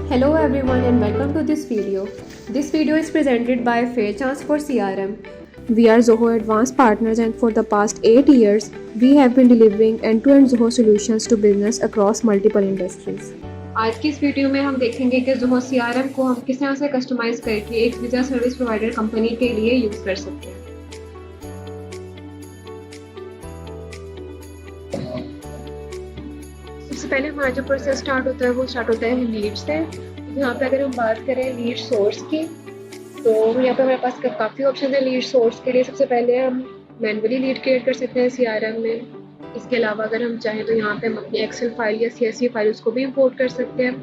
Hello everyone and welcome to this video. This video is presented by Fairchance for CRM. We are Zoho Advanced partners and for the past 8 years, we have been delivering end-to-end Zoho solutions to business across multiple industries. आज की इस video में हम देखेंगे कि Zoho CRM को हम किस तरह से कस्टमाइज करके एक वीज़ा सर्विस प्रोवाइडर कंपनी के लिए यूज़ कर सकते हैं। सबसे पहले हमारा जो प्रोसेस स्टार्ट होता है वो स्टार्ट होता है लीड से। यहाँ पे अगर हम बात करें लीड सोर्स की तो यहाँ पे हमारे पास काफ़ी ऑप्शन है लीड सोर्स के लिए। सबसे पहले हम मैनुअली लीड क्रिएट कर सकते हैं CRM में। इसके अलावा अगर हम चाहें तो यहाँ पे हम अपनी एक्सेल फाइल या CSV फाइल उसको भी इंपोर्ट कर सकते हैं।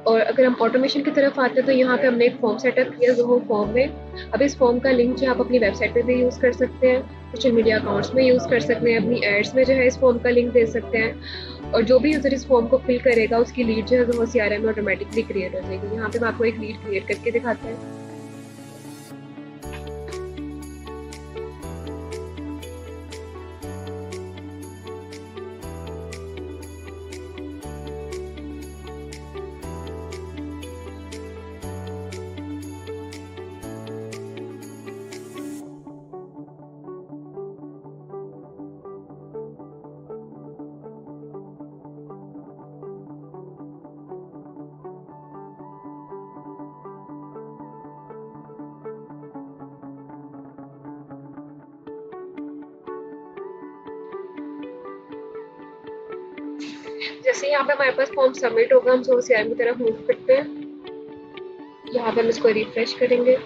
और अगर हम ऑटोमेशन की तरफ आते हैं तो यहाँ पे हमने एक फॉर्म सेटअप किया Zoho फॉर्म में। अब इस फॉर्म का लिंक जो आप अपनी वेबसाइट पे भी यूज़ कर सकते हैं, सोशल मीडिया अकाउंट्स में यूज़ कर सकते हैं, अपनी एड्स में जो है इस फॉर्म का लिंक दे सकते हैं और जो भी यूज़र इस फॉर्म को फिल करेगा उसकी लीड जो है Zoho CRM में ऑटोमेटिकली क्रिएट हो जाएगी। यहाँ पे मैं आपको एक लीड क्रिएट करके दिखाते हैं। जैसे यहाँ पे हमारे पास फॉर्म सबमिट होगा हम Zoho CRM की तरफ मूव करते हैं। यहाँ पे हम इसको रिफ्रेश करेंगे।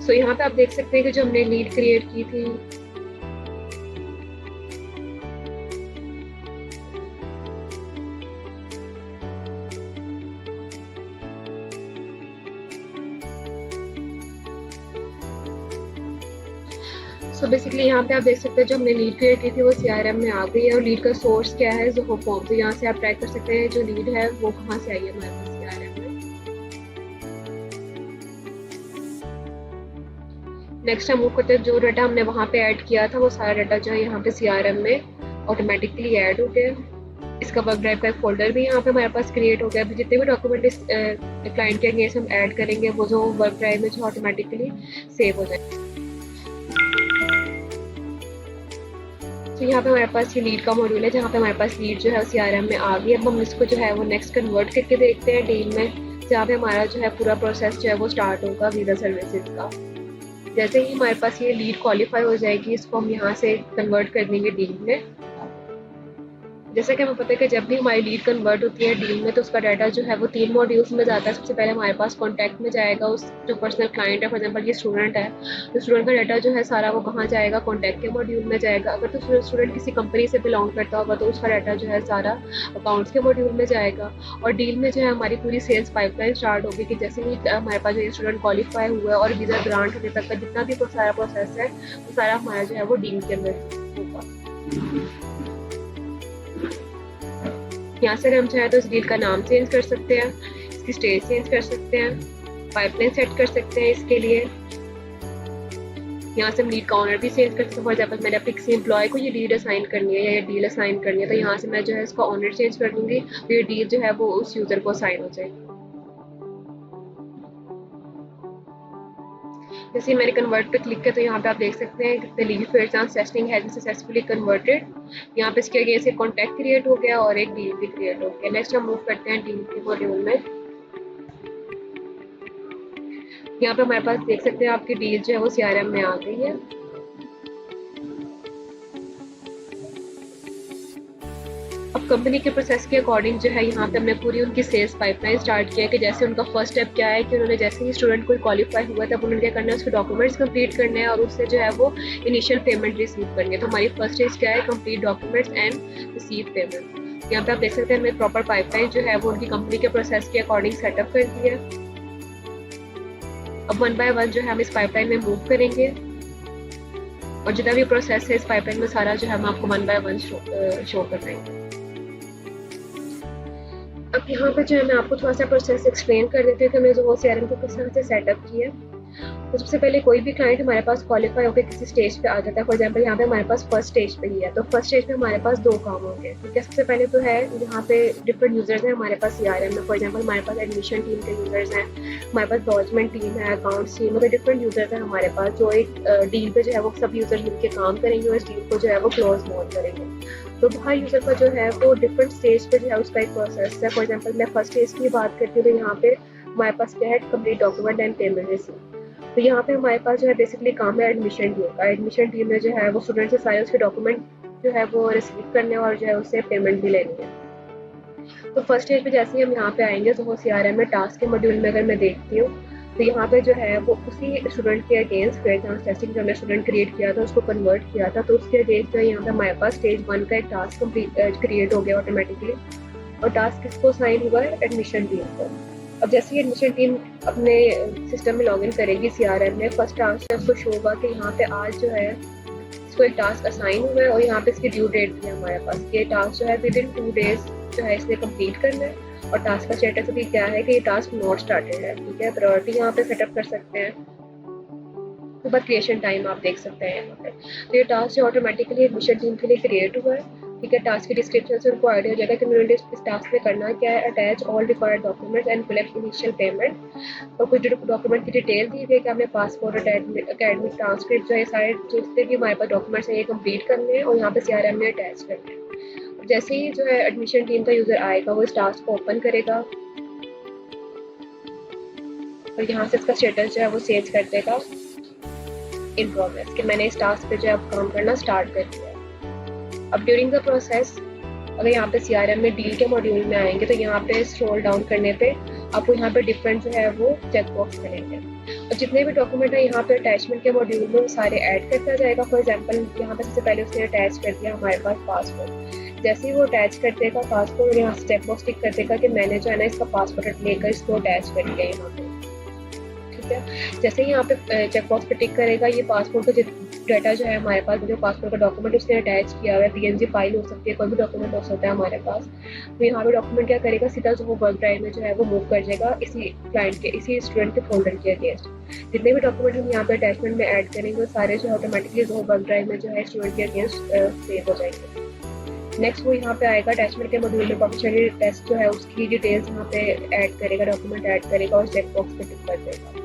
यहाँ पे आप देख सकते हैं कि जो हमने लीड क्रिएट की थी बेसिकली यहाँ पे आप देख सकते हैं जो हमने लीड क्रिएट की थी वो CRM में आ गई है और लीड का सोर्स क्या है Zoho फॉर्म। तो यहाँ से आप ट्रैक कर सकते हैं जो लीड है वो कहाँ से आई है हमारे पास CRM में। नेक्स्ट हम मूव करते हैं, जो डाटा हमने वहाँ पे ऐड किया था वो सारा डाटा जो है यहाँ पे CRM में ऑटोमेटिकली ऐड हो गया। इसका वर्क ड्राइव का एक फोल्डर भी यहाँ पे हमारे पास क्रिएट हो गया। जितने भी डॉक्यूमेंट इस क्लाइंट के अगेंस्ट हम ऐड करेंगे वो जो वर्क ड्राइव में जो ऑटोमेटिकली सेव हो जाएगा। तो यहाँ पे हमारे पास ये लीड का मॉड्यूल है जहाँ पे हमारे पास लीड जो है CRM में आ गई। अब हम इसको जो है वो नेक्स्ट कन्वर्ट करके देखते हैं डील में, जहाँ पे हमारा जो है पूरा प्रोसेस जो है वो स्टार्ट होगा वीज़ा सर्विसेज का। जैसे ही हमारे पास ये लीड क्वालिफाई हो जाएगी इसको हम यहाँ से कन्वर्ट कर देंगे डील में। जैसे कि हमें पता है कि जब भी हमारी लीड कन्वर्ट होती है डील में तो उसका डाटा जो है वो 3 मॉड्यूल्स में जाता है। सबसे पहले हमारे पास कॉन्टैक्ट में जाएगा उस जो पर्सनल क्लाइंट है, फॉर एग्जांपल ये स्टूडेंट है तो स्टूडेंट का डाटा जो है सारा वो कहाँ जाएगा, कॉन्टैक्ट के मॉड्यूल में जाएगा। अगर तो स्टूडेंट किसी कंपनी से बिलोंग करता होगा तो उसका डाटा जो है सारा अकाउंट्स के मॉड्यूल में जाएगा। और डील में जो है हमारी पूरी सेल्स पाइपलाइन स्टार्ट होगी कि जैसे ही हमारे पास जो ये स्टूडेंट क्वालिफाई हुआ है और वीज़ा ग्रांट होने तक का जितना भी सारा प्रोसेस है वो सारा हमारा जो है वो डील के अंदर होगा। यहाँ से हम चाहे तो इस डील का नाम चेंज कर सकते हैं, इसकी स्टेज चेंज कर सकते हैं, पाइपलाइन सेट कर सकते हैं इसके लिए। यहाँ से हम लीड का ऑनर भी चेंज कर सकते हैं। फॉर एग्जाम्पल मैंने अपने किसी एम्प्लॉय को ये लीड असाइन करनी है या ये डील असाइन करनी है तो यहाँ से मैं जो है इसका ऑनर चेंज कर दूंगी तो ये डील जो है वो उस यूजर को असाइन हो जाएगी। जैसे मैंने कन्वर्ट पे क्लिक किया तो यहाँ पे आप देख सकते हैं कि lead fair chance testing has been successfully converted. यहाँ पे इसके अगेंस्ट एक कॉन्टैक्ट क्रिएट हो गया और एक डील भी क्रिएट हो गया। नेक्स्ट हम मूव करते हैं डील के मॉड्यूल में। यहाँ पे हमारे पास देख सकते हैं आपकी डील जो है वो CRM में आ गई है। अब कंपनी के प्रोसेस के अकॉर्डिंग जो है यहाँ पे हमने पूरी उनकी सेल्स पाइपलाइन स्टार्ट किया कि जैसे उनका फर्स्ट स्टेप क्या है कि उन्होंने जैसे ही स्टूडेंट कोई क्वालिफाई हुआ तब उन्होंने क्या करना है उसके डॉक्यूमेंट्स कंप्लीट करने हैं और उससे जो है वो इनिशियल पेमेंट रिसीव करनी है। तो हमारी फर्स्ट स्टेज क्या है, complete documents and receive payment. यहाँ पे आप देख सकते हैं हमने प्रॉपर पाइपलाइन जो है वो उनकी कंपनी के प्रोसेस के अकॉर्डिंग सेटअप कर दी है। अब 1 बाय 1 जो है हम इस पाइपलाइन में मूव करेंगे और जितना भी प्रोसेस है इस पाइपलाइन में सारा जो है हम आपको 1 बाय 1 शो कर देंगे। अब यहाँ पे जो है मैं आपको थोड़ा सा प्रोसेस एक्सप्लेन कर देती हूँ कि हमने Zoho CRM को किस तरह से सेटअप किया। तो सबसे पहले कोई भी क्लाइंट हमारे पास क्वालिफाई होकर किसी स्टेज पे आ जाता है। फॉर एग्जांपल यहाँ पे हमारे पास फर्स्ट स्टेज पे ही है, तो फर्स्ट स्टेज पे हमारे पास 2 काम होंगे, ठीक है। सबसे पहले तो है यहाँ पे डिफरेंट यूजर्स हैं हमारे पास सीआरएम में। फॉर एग्जांपल हमारे पास एडमिशन टीम के यूजर्स हैं, हमारे पास लॉजमेंट टीम है, अकाउंट्स टीम, मतलब डिफरेंट यूजर्स हैं हमारे पास, जो एक डील पे जो है वो सब यूजर मिलकर काम करेंगे और इस डील को जो है वो क्लोज मोड करेंगे। तो हर यूजर का जो है वो डिफरेंट स्टेज पे जो है उसका एक प्रोसेस है। फॉर एग्जाम्पल मैं फर्स्ट स्टेज की बात करती हूँ, तो यहाँ पे हमारे पास क्या है, complete document and payment receive. तो यहाँ पे हमारे पास जो है बेसिकली काम है एडमिशन टीम का। एडमिशन टीम में जो है वो स्टूडेंट से सारे उसके डॉक्यूमेंट जो है वो रिसीव करने और जो है उससे पेमेंट भी लेनी है। तो फर्स्ट स्टेज पे जैसे ही हम यहाँ पे आएंगे तो वो सीआरएम में टास्क के मॉड्यूल में अगर मैं देखती हूँ, तो यहाँ पे जो है वो उसी स्टूडेंट के अगेंस्ट क्वेश्चन टेस्टिंग जो हमने स्टूडेंट क्रिएट किया था उसको कन्वर्ट किया था, तो उसके अगेंस्ट जो है यहाँ पे हमारे पास स्टेज 1 का एक टास्क क्रिएट हो गया ऑटोमेटिकली। और टास्क किसको साइन हुआ है, एडमिशन टीम को। अब जैसे ही एडमिशन टीम अपने सिस्टम में लॉगिन करेगी सीआरएम में, फर्स्ट टास्क उसको शो होगा कि यहाँ पे आज जो है इसको एक टास्क असाइन हुआ है और यहाँ पे इसकी ड्यू डेट भी है हमारे पास। ये टास्क जो है विद इन 2 डेज जो है इसने कंप्लीट करना है। और टास्क का स्टेटस अभी क्या है कि ये टास्क नॉट स्टार्टेड है, ठीक है। प्रायोरिटी यहाँ पे सेटअप कर सकते हैं, तो बस क्रिएशन टाइम आप देख सकते हैं यहाँ पे। तो ये टास्क जो ऑटोमेटिकली एडमिशन टीम के लिए क्रिएट हुआ है, ठीक है। टास्क की डिस्क्रिप्शन से उनको आइडिया हो जाएगा कि उन्होंने इस टास्क में करना क्या है, attach all required documents and collect initial payment. और कुछ डॉक्यूमेंट की डिटेल दी हुई है कि आपने पासपोर्ट, अकेडमिक ट्रांसक्रिप्ट, जो है सारे जितने भी हमारे पास डॉक्यूमेंट्स हैं ये कंप्लीट करने हैं और यहाँ पे सीआरएम में अटैच करने हैं। जैसे ही जो है एडमिशन टीम का यूजर आएगा वो इस टास्क को ओपन करेगा और यहाँ से इसका स्टेटस जो है वो सेव कर देगा इन प्रोग्रेस, कि मैंने इस टास्क पे जो है अब काम करना स्टार्ट कर दिया है। अब ड्यूरिंग द प्रोसेस अगर यहाँ पे सीआरएम में डील के मॉड्यूल में आएंगे तो यहाँ पे स्क्रॉल डाउन करने पे आपको यहाँ पे डिफरेंट जो है वो चेक बॉक्स मिलेंगे और जितने भी डॉक्यूमेंट है यहाँ पे अटैचमेंट के मॉड्यूल में वो सारे ऐड करता जाएगा। फॉर एग्जांपल यहाँ पे सबसे पहले उसने अटैच कर दिया हमारे पास पासपोर्ट। जैसे ही वो अटैच कर देगा पासपोर्ट और यहाँ से चेक बॉक्स टिक कर देगा कि मैंने जो है ना इसका पासपोर्ट लेकर इसको अटैच कर दिया यहाँ पे, ठीक है। जैसे ही यहाँ पे चेक बॉक्स पे टिक करेगा ये पासपोर्ट का डाटा जो है हमारे पास, जो पासपोर्ट का डॉक्यूमेंट उसने अटैच किया हुआ है, पीएनजी फाइल हो सकती है, कोई भी डॉक्यूमेंट हो सकता है हमारे पास। तो यहाँ पे डॉक्यूमेंट क्या करेगा, सीधा जो वो वर्क ड्राइव में जो है वो मूव कर जाएगा इसी क्लाइंट के, इसी स्टूडेंट के फोल्डर के अगेंस्ट। जितने भी डॉक्यूमेंट हम यहाँ पे अटैचमेंट में ऐड करेंगे वो सारे जो ऑटोमेटिकली जो वर्क ड्राइव में जो है स्टूडेंट के अगेंस्ट सेव हो जाएंगे। नेक्स्ट वो यहाँ पे आएगा अटैचमेंट के मॉड्यूल में प्रोफेशनल टेस्ट जो है उसकी डिटेल्स यहाँ पे ऐड करेगा, डॉक्यूमेंट ऐड करेगा और चेक बॉक्स पे टिक कर देगा।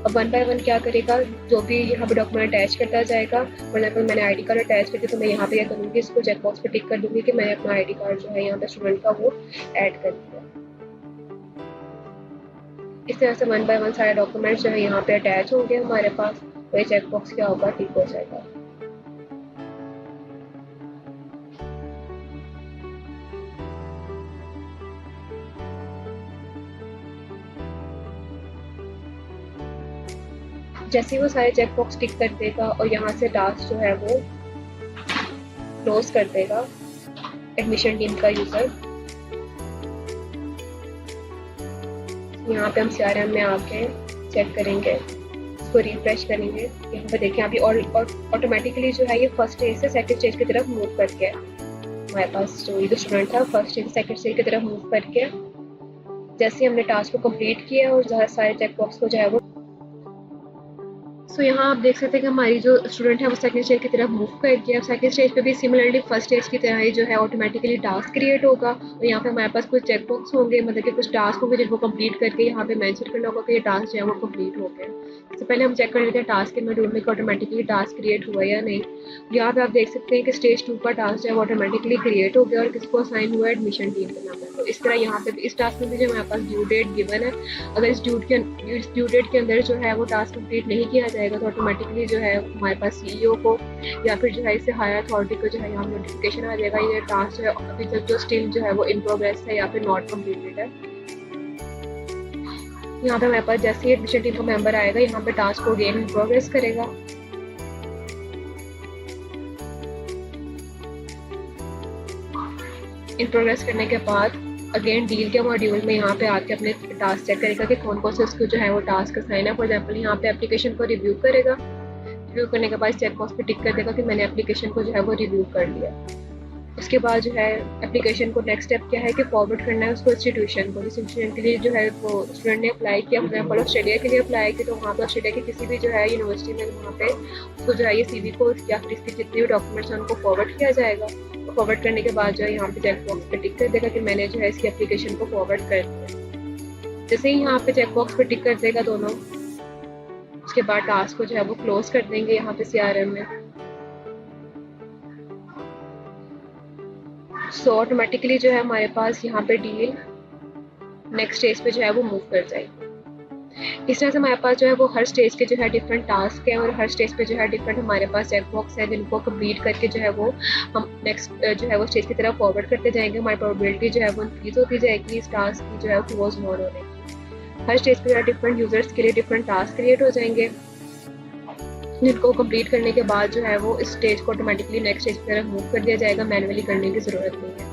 अब 1 बाय 1 क्या करेगा, जो भी यहाँ पे डॉक्यूमेंट अटैच करता जाएगा। फॉर एग्जाम्पल मैंने आईडी कार्ड अटैच करती तो मैं यहाँ पे क्या करूँगी, इसको चेक बॉक्स पे टिक कर दूंगी कि मैंने अपना आईडी कार्ड जो है यहाँ पे स्टूडेंट का वो ऐड कर दिया। इस तरह से 1 बाय 1 सारे डॉक्यूमेंट जो है यहाँ पे अटैच होंगे हमारे पास, तो ये चेक बॉक्स क्या होगा, टिक हो जाएगा। जैसे ही वो सारे चेक बॉक्स टिक कर देगा और यहाँ से टास्क जो है वो क्लोज कर देगा एडमिशन टीम का यूजर। यहाँ पे हम सीआरएम में आके चेक करेंगे, इसको रिफ्रेश करेंगे। यहाँ पे देखें अभी और ऑटोमेटिकली जो है ये फर्स्ट स्टेज से सेकंड स्टेज की तरफ मूव करके हमारे पास जो स्टूडेंट था फर्स्ट स्टेज सेकंड स्टेज की तरफ मूव करके जैसे हमने टास्क को कंप्लीट किया और सारे चेक बॉक्स को जो है वो सो यहाँ आप देख सकते हैं कि हमारी जो स्टूडेंट है वो सेकंड स्टेज की तरफ मूव कर गया। सेकंड स्टेज पे भी सिमिलरली फर्स्ट स्टेज की तरह ही जो है ऑटोमेटिकली टास्क क्रिएट होगा और यहाँ पे हमारे पास कुछ चेक बॉक्स होंगे, मतलब कि कुछ टास्क होंगे जिनको कंप्लीट करके यहाँ पे मेंशन करना होगा कि ये टास्क जो है वो कंप्लीट हो गया। इससे पहले हम चेक कर लेते हैं टास्क के मॉड्यूल में ऑटोमेटिकली टास्क क्रिएट हुआ या नहीं। यहाँ पे आप देख सकते हैं कि स्टेज 2 का टास्क जो है वो ऑटोमेटिकली क्रिएट हो गया और किसको असाइन हुआ है, एडमिशन टीम के नंबर। तो इस तरह यहाँ पे इस टास्क में भी जो हमारे पास ड्यू डेट गिवन है, अगर इस ड्यू डेट के अंदर जो है वो टास्क कंप्लीट नहीं किया जाएगा तो ऑटोमेटिकली जो है हमारे पास सीईओ को या फिर जो है इससे हायर अथॉरिटी को जो है यहाँ नोटिफिकेशन आ जाएगा ये टास्क जो है अभी तक जो स्टिल जो है वो इन प्रोग्रेस है या फिर नॉट कम्प्लीटेड है। यहाँ पे हमारे पास जैसे ही एडमिशन टीम का मेंबर आएगा यहाँ पे टास्क को अगेन इन प्रोग्रेस करेगा। इन प्रोग्रेस करने के बाद अगेन डील के मॉड्यूल में यहाँ पे आके अपने टास्क चेक करेगा कि कौन कौन से उसको जो है वो टास्क असाइन है। फॉर एग्जांपल यहाँ पे एप्लीकेशन को रिव्यू करेगा, रिव्यू करने के बाद चेक बॉक्स पे टिक कर देगा कि मैंने एप्लीकेशन को जो है वो रिव्यू कर लिया। उसके बाद जो है एप्लीकेशन को नेक्स्ट स्टेप क्या है कि फॉरवर्ड करना है उसको इंस्टीट्यूशन को। जिस इंस्टीट्यूशन के लिए जो है वो स्टूडेंट ने अप्लाई किया, फॉर एग्जाम्पल ऑस्ट्रेलिया के लिए अप्लाई किया, तो वहाँ पर ऑस्ट्रेलिया की किसी भी जो है यूनिवर्सिटी में वहाँ पे उसको जो है ये CV को या फिर इसके जितने भी डॉक्यूमेंट्स हैं उनको फॉरवर्ड किया जाएगा। तो फॉरवर्ड करने के बाद जो है यहाँ पे चेक बॉक्स पे टिक कर देगा कि मैंने जो है इसकी एप्लीकेशन को फॉरवर्ड कर दिया। जैसे ही यहाँ पे चेक बॉक्स पे टिक कर देगा दोनों, उसके बाद टास्क को जो है वो क्लोज कर देंगे यहाँ पे CRM में। सो ऑटोमेटिकली जो है हमारे पास यहाँ पे डील नेक्स्ट स्टेज पे जो है वो मूव कर जाएगी। इस तरह से हमारे पास जो है वो हर स्टेज के जो है डिफरेंट टास्क है और हर स्टेज पे जो है डिफरेंट हमारे पास चेक बॉक्स है जिनको कंप्लीट करके जो है वो हम नेक्स्ट जो है वो स्टेज की तरफ फॉरवर्ड करते जाएंगे। हमारी प्रोबेबिलिटी जो है वो इंक्रीज होती जाएगी इस टास्क की जो है क्लोज मोर होने की। हर स्टेज पे जो है डिफरेंट यूजर्स के लिए डिफरेंट टास्क क्रिएट हो जाएंगे जिनको कंप्लीट करने के बाद जो है वो इस स्टेज को ऑटोमेटिकली नेक्स्ट स्टेज की तरफ मूव कर दिया जाएगा। मैनुअली करने की जरूरत नहीं है।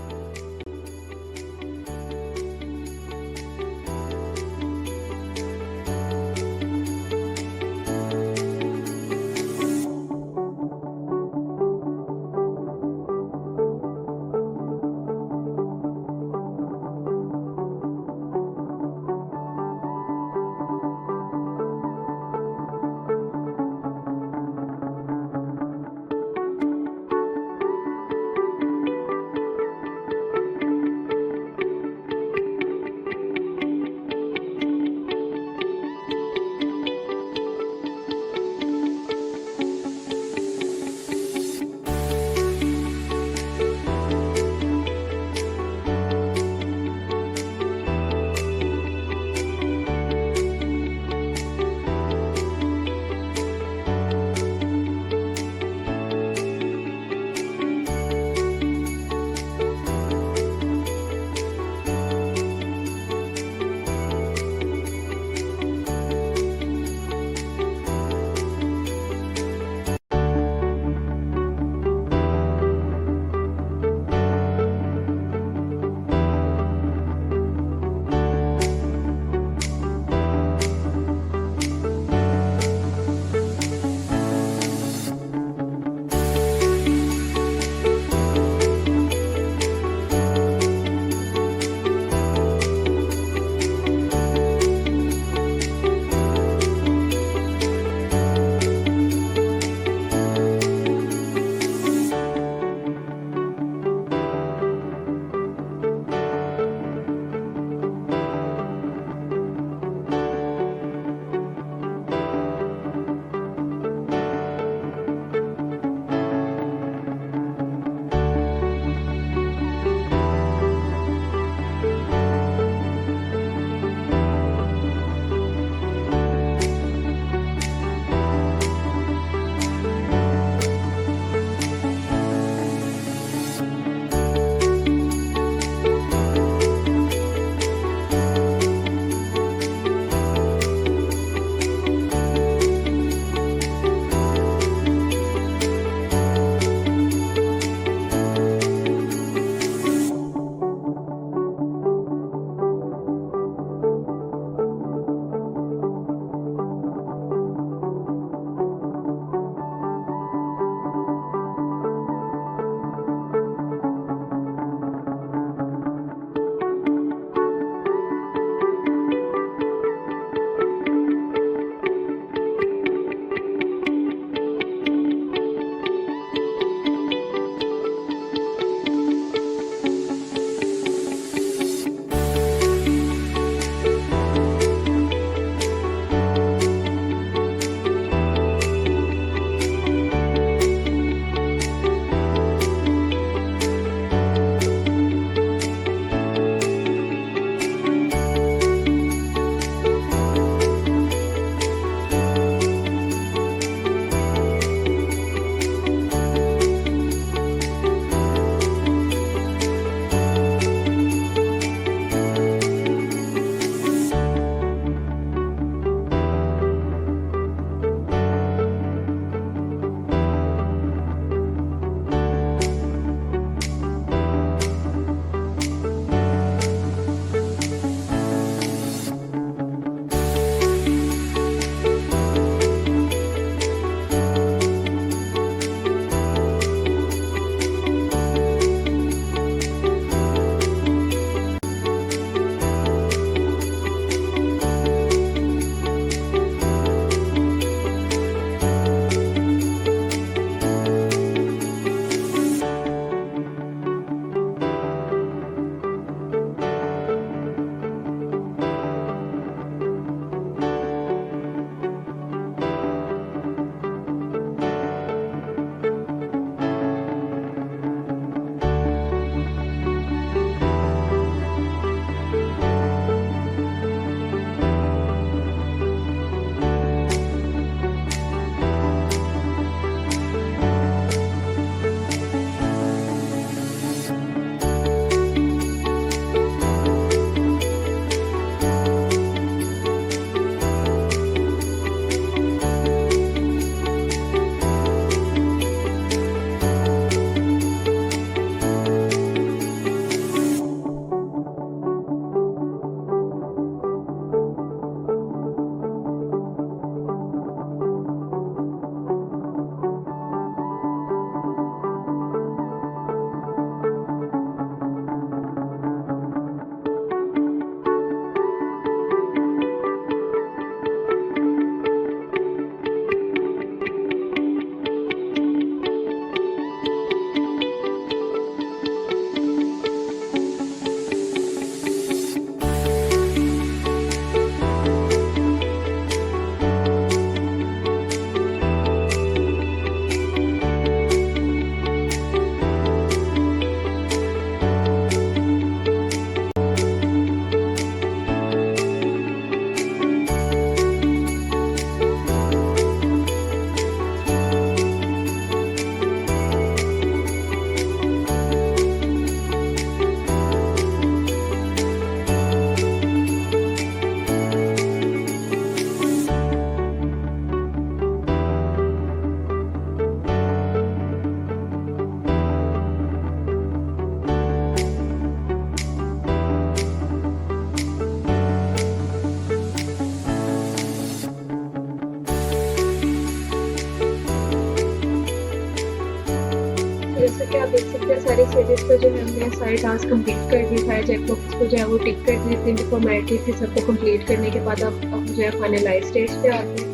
जैसे कि आप देख सकते हैं सारे स्टेजेस पे जो है हमने सारे टास्क कंप्लीट कर दिए, सारे चेक बॉक्स को जो है वो टिक कर दिए, जितनी फॉर्मेलिटी थी सबको कंप्लीट करने के बाद अब जो है फाइनलाइज स्टेज पे आते हैं।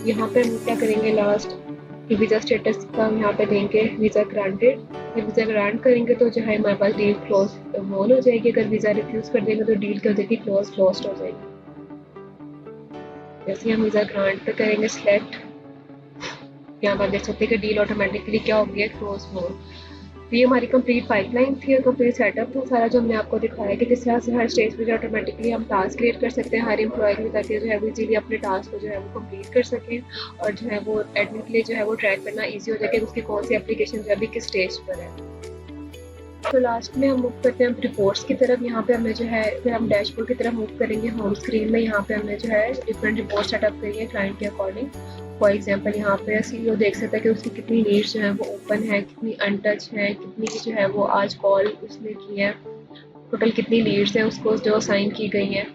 यहाँ पे हम क्या करेंगे, लास्ट कि वीज़ा स्टेटस का हम यहाँ पे देंगे वीज़ा ग्रांटेड। जब वीज़ा ग्रांट करेंगे तो जो है हमारे पास डील क्लोज वॉल हो जाएगी। अगर वीज़ा रिफ्यूज़ कर देंगे तो डील कर देगी क्लोज लॉस्ट हो जाएगी। जैसे हम वीज़ा ग्रांट पे करेंगे सिलेक्ट, यहाँ पर देख सकते हैं कि डील ऑटोमेटिकली क्या हो गया, क्लोज हो। तो ये हमारी कंप्लीट पाइपलाइन थी और कंप्लीट सेटअप था सारा, जो हमने आपको दिखाया कि किस तरह से हर स्टेज पे जो ऑटोमेटिकली हम टास्क क्रिएट कर सकते हैं हर एम्प्लॉय में, ताकि जो है वो इजीली अपने टास्क को जो है वो कंप्लीट कर सकें और जो है वो एडमिन के लिए जो है वो ट्रैक करना ईजी हो जाए कि उसकी कौन सी एप्लीकेशन जो है अभी किस स्टेज पर है। तो लास्ट में हम मूव करते हैं रिपोर्ट्स की तरफ। यहाँ पे हमें जो है फिर हम डैशबोर्ड की तरफ मूव करेंगे। होम स्क्रीन में यहाँ पे हमने जो है डिफरेंट रिपोर्ट सेटअप करी है क्लाइंट के अकॉर्डिंग। फॉर एग्जांपल यहाँ पे सीईओ देख सकता है कि उसकी कितनी लीड्स जो है वो ओपन है, कितनी अनटच है, कितनी जो है वो आज कॉल उसने की है, टोटल कितनी लीड्स हैं उसको जो साइन की गई हैं।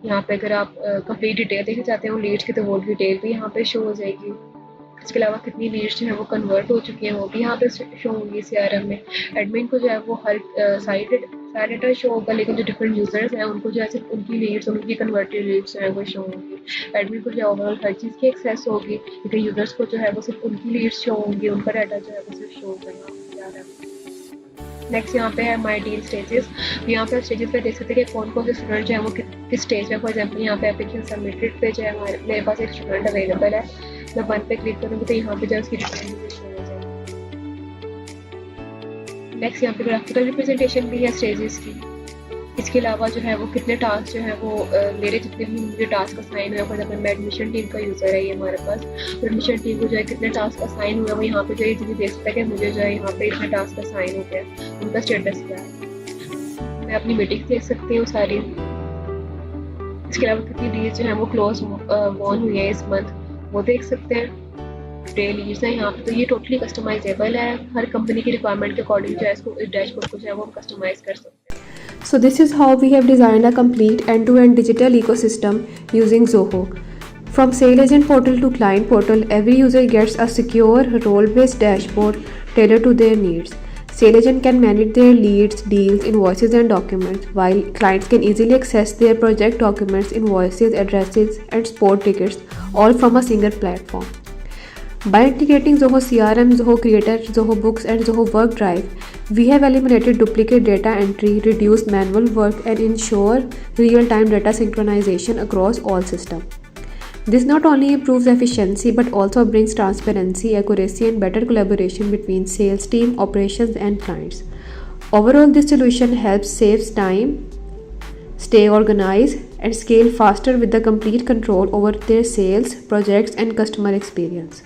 यहाँ पे अगर आप कंप्लीट डिटेल देखना चाहते हैं लीड्स की तो वो डिटेल भी यहाँ पे शो हो जाएगी। इसके अलावा कितनी लीड्स जो है वो कन्वर्ट हो चुकी हैं वो भी यहाँ पे शो होंगी सीआरएम में। एडमिन को जो है वो हर सारा डेटा शो होगा, लेकिन जो डिफरेंट यूजर्स हैं उनको जो है सिर्फ उनकी लीड्स, उनकी कन्वर्टेड लीड्स जो है वो शो होंगी। एडमिन को जो है ओवरऑल हर चीज़ की एक्सेस होगी, लेकिन यूजर्स को जो है वो सिर्फ उनकी लीड्स शो होंगी, उनका डाटा जो है वो सिर्फ शो होगा सीआरएम। नेक्स्ट यहाँ पे है माई डील स्टेजेस। यहाँ पे स्टेजेस पे देख सकते हैं कि कौन कौन से स्टूडेंट जो है वो किस स्टेज में। फॉर एग्जाम्पल यहाँ पे एप्लीकेशन सबमिटेड पे जो है मेरे पास एक स्टूडेंट अवेलेबल है। मैं 1 पे क्लिक करूँगी तो यहाँ पे जो है उसकी डिटेल मुझे शो हो जाएगी। नेक्स्ट यहाँ पे ग्राफिकल रिप्रेजेंटेशन भी है स्टेजेस की। इसके अलावा जो है वो कितने टास्क जो है वो मेरे जितने भी मुझे टास्क असाइन हुए, फॉर एग्जाम्पल मैं एडमिशन टीम का यूज़र है ये हमारे पास, तो एडमिशन टीम को जो है कितने टास्क असाइन हुए वो यहाँ पे जो है इजीली देख सकता है कि मुझे जो है यहाँ पे इतने टास्क असाइन हो गए, उनका स्टेटस क्या है। मैं अपनी मीटिंग देख सकती हूँ सारी। इसके अलावा कितनी डील्स जो है वो क्लोज वॉन हुई है इस मंथ वो देख सकते हैं। लीड्स है यहाँ पे, तो ये टोटली कस्टमाइजेबल है। हर कंपनी की रिक्वायरमेंट के अकॉर्डिंग जो है इसको इस डैशबोर्ड को जो है वो हम कस्टमाइज कर सकते हैं। So this is how we have designed a complete end-to-end digital ecosystem using Zoho. From sale agent portal to client portal, every user gets a secure role-based dashboard tailored to their needs. Sale agent can manage their leads, deals, invoices and documents, while clients can easily access their project documents, invoices, addresses and support tickets, all from a single platform. By integrating Zoho CRM, Zoho Creator, Zoho Books and Zoho Work Drive, we have eliminated duplicate data entry, reduced manual work and ensure real-time data synchronization across all systems. This not only improves efficiency but also brings transparency, accuracy and better collaboration between sales team, operations and clients. Overall, this solution helps save time, stay organized and scale faster with the complete control over their sales, projects and customer experience.